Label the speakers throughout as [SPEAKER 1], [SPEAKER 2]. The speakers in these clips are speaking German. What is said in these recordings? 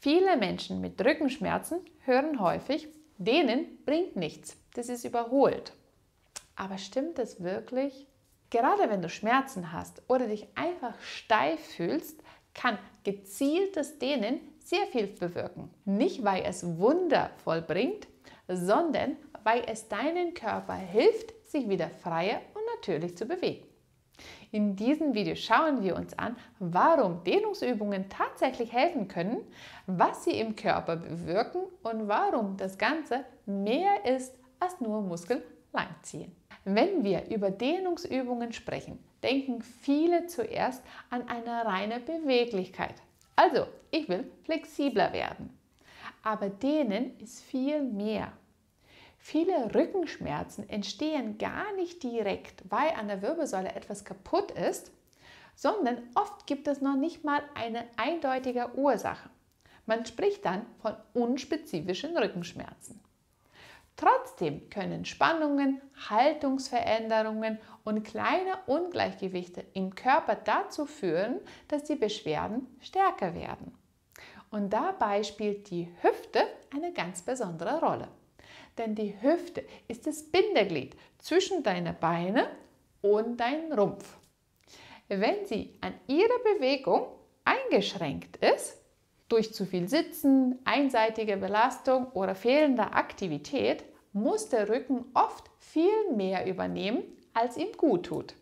[SPEAKER 1] Viele Menschen mit Rückenschmerzen hören häufig, denen bringt nichts, das ist überholt. Aber stimmt das wirklich? Gerade wenn du Schmerzen hast oder dich einfach steif fühlst, kann gezieltes Dehnen sehr viel bewirken. Nicht, weil es Wunder vollbringt, sondern weil es deinem Körper hilft, sich wieder freier und natürlich zu bewegen. In diesem Video schauen wir uns an, warum Dehnungsübungen tatsächlich helfen können, was sie im Körper bewirken und warum das Ganze mehr ist als nur Muskeln langziehen. Wenn wir über Dehnungsübungen sprechen, denken viele zuerst an eine reine Beweglichkeit. Also, ich will flexibler werden. Aber Dehnen ist viel mehr. Viele Rückenschmerzen entstehen gar nicht direkt, weil an der Wirbelsäule etwas kaputt ist, sondern oft gibt es noch nicht mal eine eindeutige Ursache. Man spricht dann von unspezifischen Rückenschmerzen. Trotzdem können Spannungen, Haltungsveränderungen und kleine Ungleichgewichte im Körper dazu führen, dass die Beschwerden stärker werden. Und dabei spielt die Hüfte eine ganz besondere Rolle. Denn die Hüfte ist das Bindeglied zwischen deinen Beinen und deinem Rumpf. Wenn sie an ihrer Bewegung eingeschränkt ist, durch zu viel Sitzen, einseitige Belastung oder fehlende Aktivität, muss der Rücken oft viel mehr übernehmen, als ihm gut tut.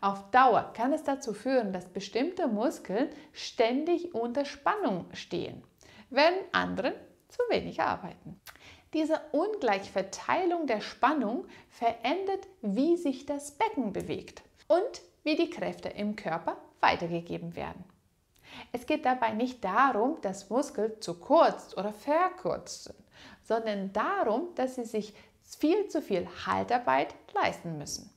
[SPEAKER 1] Auf Dauer kann es dazu führen, dass bestimmte Muskeln ständig unter Spannung stehen, wenn andere zu wenig arbeiten. Diese Ungleichverteilung der Spannung verändert, wie sich das Becken bewegt und wie die Kräfte im Körper weitergegeben werden. Es geht dabei nicht darum, dass Muskeln zu kurz oder verkürzt sind, sondern darum, dass sie sich viel zu viel Haltarbeit leisten müssen.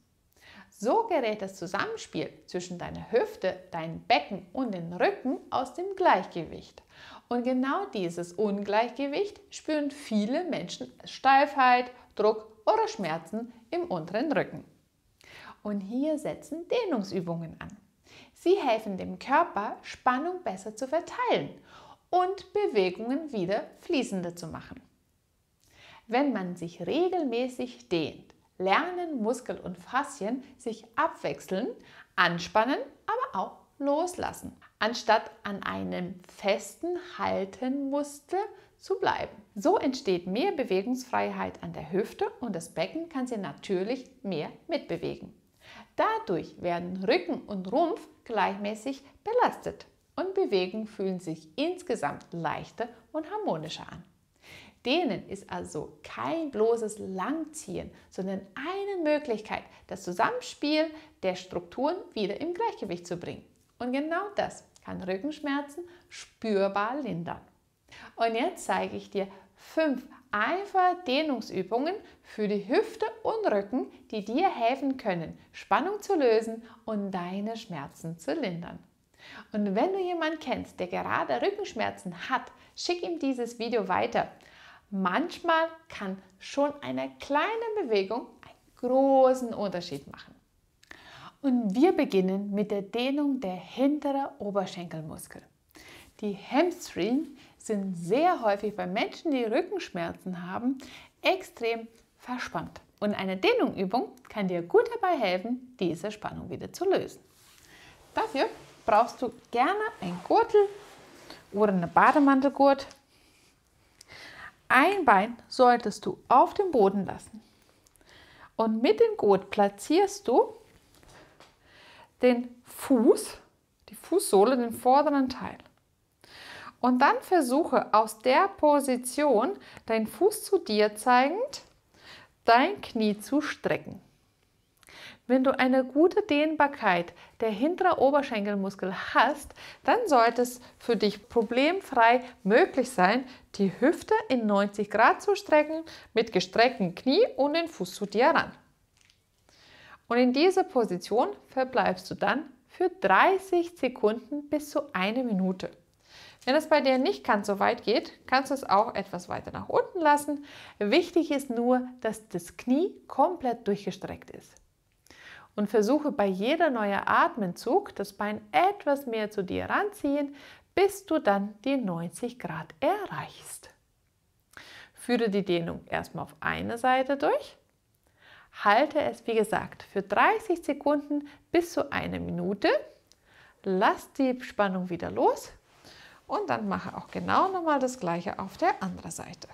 [SPEAKER 1] So gerät das Zusammenspiel zwischen deiner Hüfte, deinem Becken und dem Rücken aus dem Gleichgewicht. Und genau dieses Ungleichgewicht spüren viele Menschen als Steifheit, Druck oder Schmerzen im unteren Rücken. Und hier setzen Dehnungsübungen an. Sie helfen dem Körper, Spannung besser zu verteilen und Bewegungen wieder fließender zu machen. Wenn man sich regelmäßig dehnt, lernen Muskel und Faszien sich abwechseln, anspannen, aber auch loslassen, anstatt an einem festen Haltenmuster zu bleiben. So entsteht mehr Bewegungsfreiheit an der Hüfte und das Becken kann sie natürlich mehr mitbewegen. Dadurch werden Rücken und Rumpf gleichmäßig belastet und Bewegungen fühlen sich insgesamt leichter und harmonischer an. Dehnen ist also kein bloßes Langziehen, sondern eine Möglichkeit, das Zusammenspiel der Strukturen wieder im Gleichgewicht zu bringen. Und genau das kann Rückenschmerzen spürbar lindern. Und jetzt zeige ich dir 5 einfache Dehnungsübungen für die Hüfte und Rücken, die dir helfen können, Spannung zu lösen und deine Schmerzen zu lindern. Und wenn du jemanden kennst, der gerade Rückenschmerzen hat, schick ihm dieses Video weiter. Manchmal kann schon eine kleine Bewegung einen großen Unterschied machen. Und wir beginnen mit der Dehnung der hinteren Oberschenkelmuskel. Die Hamstrings sind sehr häufig bei Menschen, die Rückenschmerzen haben, extrem verspannt. Und eine Dehnungsübung kann dir gut dabei helfen, diese Spannung wieder zu lösen. Dafür brauchst du gerne einen Gürtel oder einen Bademantelgurt. Ein Bein solltest du auf dem Boden lassen. Und mit dem Gurt platzierst du den Fuß, die Fußsohle, den vorderen Teil. Und dann versuche aus der Position, deinen Fuß zu dir zeigend, dein Knie zu strecken. Wenn du eine gute Dehnbarkeit der hinteren Oberschenkelmuskel hast, dann sollte es für dich problemfrei möglich sein, die Hüfte in 90 Grad zu strecken, mit gestrecktem Knie und den Fuß zu dir ran. Und in dieser Position verbleibst du dann für 30 Sekunden bis zu 1 Minute. Wenn es bei dir nicht ganz so weit geht, kannst du es auch etwas weiter nach unten lassen. Wichtig ist nur, dass das Knie komplett durchgestreckt ist. Und versuche bei jeder neuen Atemzug das Bein etwas mehr zu dir ranziehen, bis du dann die 90 Grad erreichst. Führe die Dehnung erstmal auf eine Seite durch. Halte es, wie gesagt, für 30 Sekunden bis zu 1 Minute. Lass die Spannung wieder los und dann mache auch genau nochmal das gleiche auf der anderen Seite.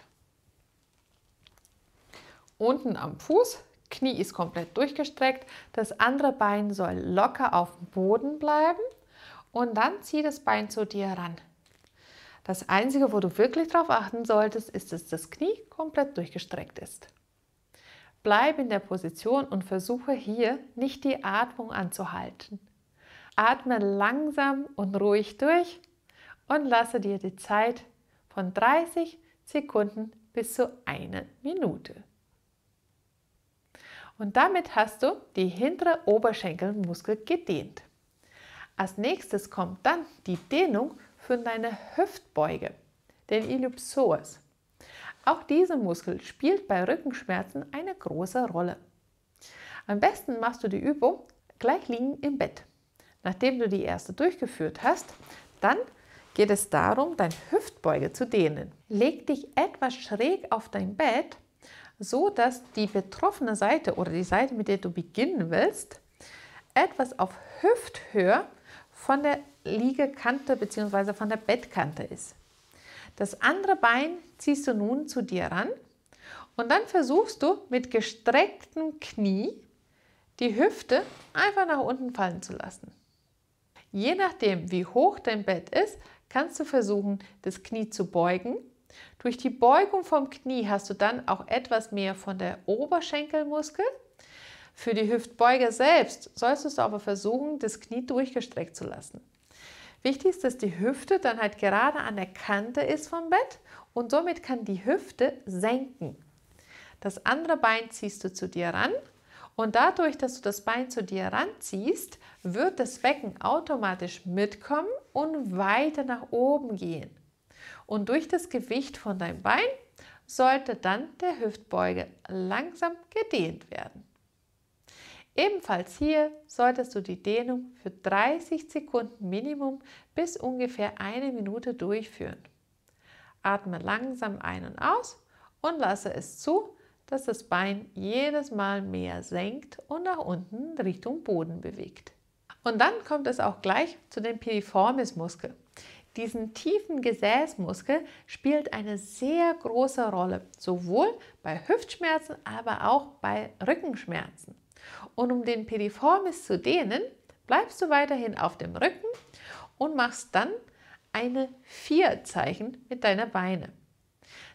[SPEAKER 1] Unten am Fuß, Knie ist komplett durchgestreckt, das andere Bein soll locker auf dem Boden bleiben und dann zieh das Bein zu dir ran. Das Einzige, wo du wirklich darauf achten solltest, ist, dass das Knie komplett durchgestreckt ist. Bleib in der Position und versuche hier nicht die Atmung anzuhalten. Atme langsam und ruhig durch und lasse dir die Zeit von 30 Sekunden bis zu 1 Minute. Und damit hast du die hintere Oberschenkelmuskel gedehnt. Als nächstes kommt dann die Dehnung für deine Hüftbeuge, den Iliopsoas. Auch dieser Muskel spielt bei Rückenschmerzen eine große Rolle. Am besten machst du die Übung gleich liegend im Bett. Nachdem du die erste durchgeführt hast, dann geht es darum, deine Hüftbeuge zu dehnen. Leg dich etwas schräg auf dein Bett, so dass die betroffene Seite oder die Seite, mit der du beginnen willst, etwas auf Hüfthöhe von der Liegekante bzw. von der Bettkante ist. Das andere Bein ziehst du nun zu dir ran und dann versuchst du mit gestrecktem Knie die Hüfte einfach nach unten fallen zu lassen. Je nachdem, wie hoch dein Bett ist, kannst du versuchen, das Knie zu beugen. Durch die Beugung vom Knie hast du dann auch etwas mehr von der Oberschenkelmuskel. Für die Hüftbeuge selbst solltest du aber versuchen, das Knie durchgestreckt zu lassen. Wichtig ist, dass die Hüfte dann halt gerade an der Kante ist vom Bett und somit kann die Hüfte senken. Das andere Bein ziehst du zu dir ran und dadurch, dass du das Bein zu dir ranziehst, wird das Becken automatisch mitkommen und weiter nach oben gehen. Und durch das Gewicht von deinem Bein sollte dann der Hüftbeuge langsam gedehnt werden. Ebenfalls hier solltest du die Dehnung für 30 Sekunden Minimum bis ungefähr 1 Minute durchführen. Atme langsam ein und aus und lasse es zu, dass das Bein jedes Mal mehr senkt und nach unten Richtung Boden bewegt. Und dann kommt es auch gleich zu dem Piriformis-Muskel. Diesen tiefen Gesäßmuskel spielt eine sehr große Rolle, sowohl bei Hüftschmerzen, aber auch bei Rückenschmerzen. Und um den Piriformis zu dehnen, bleibst du weiterhin auf dem Rücken und machst dann eine 4-Zeichen mit deinen Beinen.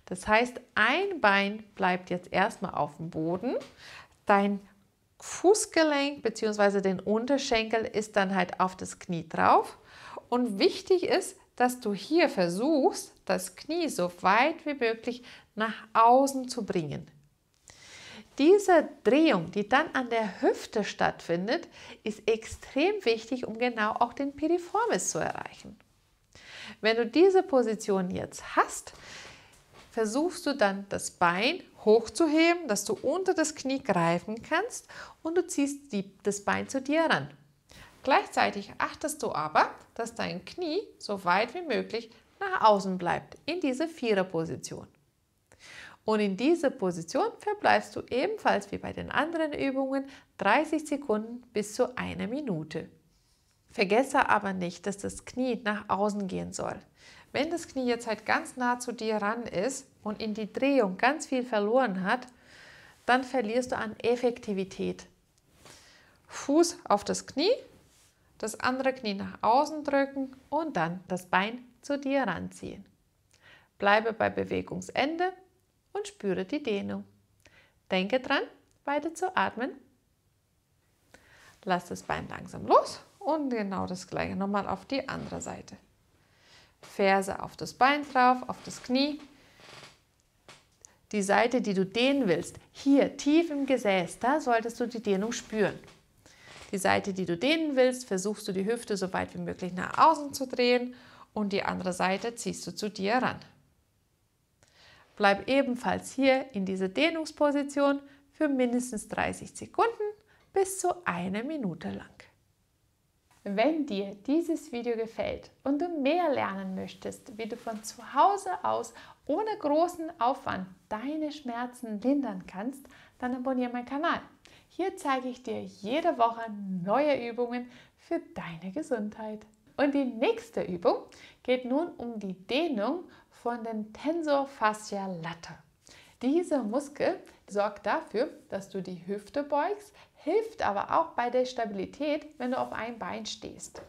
[SPEAKER 1] Das heißt, ein Bein bleibt jetzt erstmal auf dem Boden, dein Fußgelenk bzw. den Unterschenkel ist dann halt auf das Knie drauf und wichtig ist, dass du hier versuchst, das Knie so weit wie möglich nach außen zu bringen. Diese Drehung, die dann an der Hüfte stattfindet, ist extrem wichtig, um genau auch den Piriformis zu erreichen. Wenn du diese Position jetzt hast, versuchst du dann das Bein hochzuheben, dass du unter das Knie greifen kannst und du ziehst das Bein zu dir ran. Gleichzeitig achtest du aber, dass dein Knie so weit wie möglich nach außen bleibt, in diese 4er-Position. Und in dieser Position verbleibst du ebenfalls wie bei den anderen Übungen 30 Sekunden bis zu 1 Minute. Vergesse aber nicht, dass das Knie nach außen gehen soll. Wenn das Knie jetzt halt ganz nah zu dir ran ist und in die Drehung ganz viel verloren hat, dann verlierst du an Effektivität. Fuß auf das Knie, das andere Knie nach außen drücken und dann das Bein zu dir ranziehen. Bleibe bei Bewegungsende und spüre die Dehnung. Denke dran, weiter zu atmen. Lass das Bein langsam los und genau das gleiche nochmal auf die andere Seite. Ferse auf das Bein drauf, auf das Knie. Die Seite, die du dehnen willst, hier tief im Gesäß, da solltest du die Dehnung spüren. Die Seite, die du dehnen willst, versuchst du die Hüfte so weit wie möglich nach außen zu drehen und die andere Seite ziehst du zu dir ran. Bleib ebenfalls hier in dieser Dehnungsposition für mindestens 30 Sekunden bis zu 1 Minute lang. Wenn dir dieses Video gefällt und du mehr lernen möchtest, wie du von zu Hause aus ohne großen Aufwand deine Schmerzen lindern kannst, dann abonniere meinen Kanal. Hier zeige ich dir jede Woche neue Übungen für deine Gesundheit. Und die nächste Übung geht nun um die Dehnung von den Tensor Fascia Latae. Dieser Muskel sorgt dafür, dass du die Hüfte beugst, hilft aber auch bei der Stabilität, wenn du auf einem Bein stehst.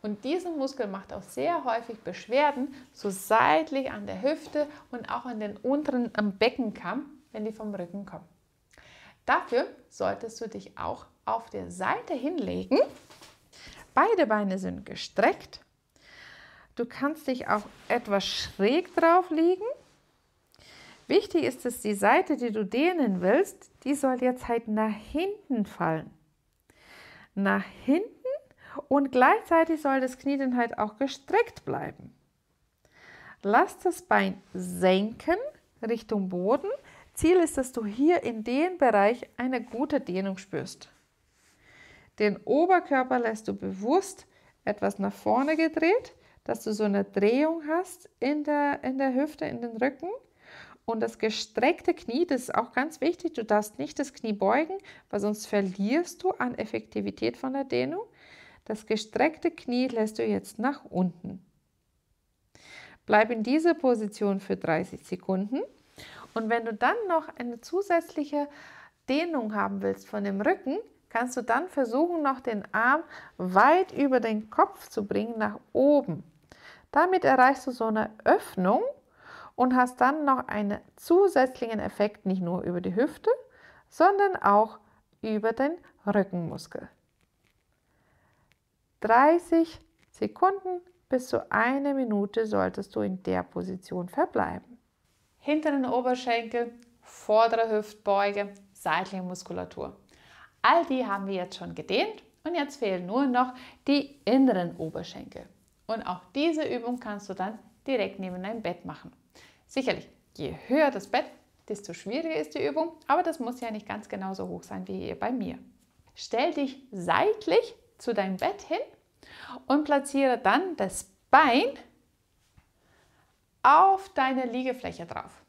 [SPEAKER 1] Und dieser Muskel macht auch sehr häufig Beschwerden, so seitlich an der Hüfte und auch an den unteren am Beckenkamm, wenn die vom Rücken kommen. Dafür solltest du dich auch auf der Seite hinlegen. Beide Beine sind gestreckt. Du kannst dich auch etwas schräg drauf liegen. Wichtig ist, dass die Seite, die du dehnen willst, die soll jetzt halt nach hinten fallen. Nach hinten und gleichzeitig soll das Knie dann halt auch gestreckt bleiben. Lass das Bein senken Richtung Boden. Ziel ist, dass du hier in dem Bereich eine gute Dehnung spürst. Den Oberkörper lässt du bewusst etwas nach vorne gedreht, dass du so eine Drehung hast in der Hüfte, in den Rücken. Und das gestreckte Knie, das ist auch ganz wichtig, du darfst nicht das Knie beugen, weil sonst verlierst du an Effektivität von der Dehnung. Das gestreckte Knie lässt du jetzt nach unten. Bleib in dieser Position für 30 Sekunden. Und wenn du dann noch eine zusätzliche Dehnung haben willst von dem Rücken, kannst du dann versuchen, noch den Arm weit über den Kopf zu bringen, nach oben. Damit erreichst du so eine Öffnung und hast dann noch einen zusätzlichen Effekt, nicht nur über die Hüfte, sondern auch über den Rückenmuskel. 30 Sekunden bis zu 1 Minute solltest du in der Position verbleiben. Hinteren Oberschenkel, vordere Hüftbeuge, seitliche Muskulatur. All die haben wir jetzt schon gedehnt und jetzt fehlen nur noch die inneren Oberschenkel. Und auch diese Übung kannst du dann direkt neben deinem Bett machen. Sicherlich, je höher das Bett, desto schwieriger ist die Übung, aber das muss ja nicht ganz genauso hoch sein wie hier bei mir. Stell dich seitlich zu deinem Bett hin und platziere dann das Bein auf deine Liegefläche drauf.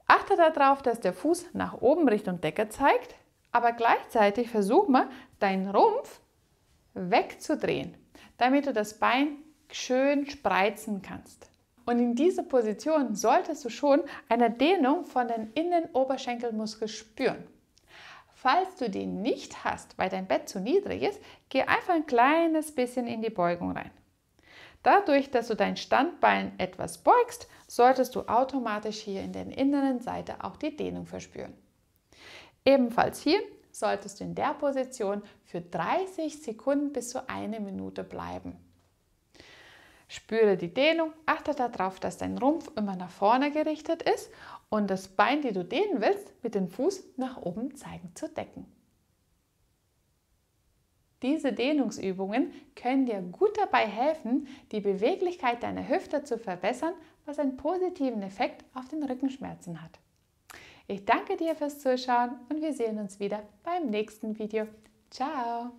[SPEAKER 1] Achte darauf, dass der Fuß nach oben Richtung Decke zeigt, aber gleichzeitig versuch mal, deinen Rumpf wegzudrehen, damit du das Bein schön spreizen kannst. Und in dieser Position solltest du schon eine Dehnung von den Innenoberschenkelmuskeln spüren. Falls du die nicht hast, weil dein Bett zu niedrig ist, geh einfach ein kleines bisschen in die Beugung rein. Dadurch, dass du dein Standbein etwas beugst, solltest du automatisch hier in der inneren Seite auch die Dehnung verspüren. Ebenfalls hier solltest du in der Position für 30 Sekunden bis zu 1 Minute bleiben. Spüre die Dehnung, achte darauf, dass dein Rumpf immer nach vorne gerichtet ist und das Bein, die du dehnen willst, mit dem Fuß nach oben zeigen zu decken. Diese Dehnungsübungen können dir gut dabei helfen, die Beweglichkeit deiner Hüfte zu verbessern, was einen positiven Effekt auf den Rückenschmerzen hat. Ich danke dir fürs Zuschauen und wir sehen uns wieder beim nächsten Video. Ciao!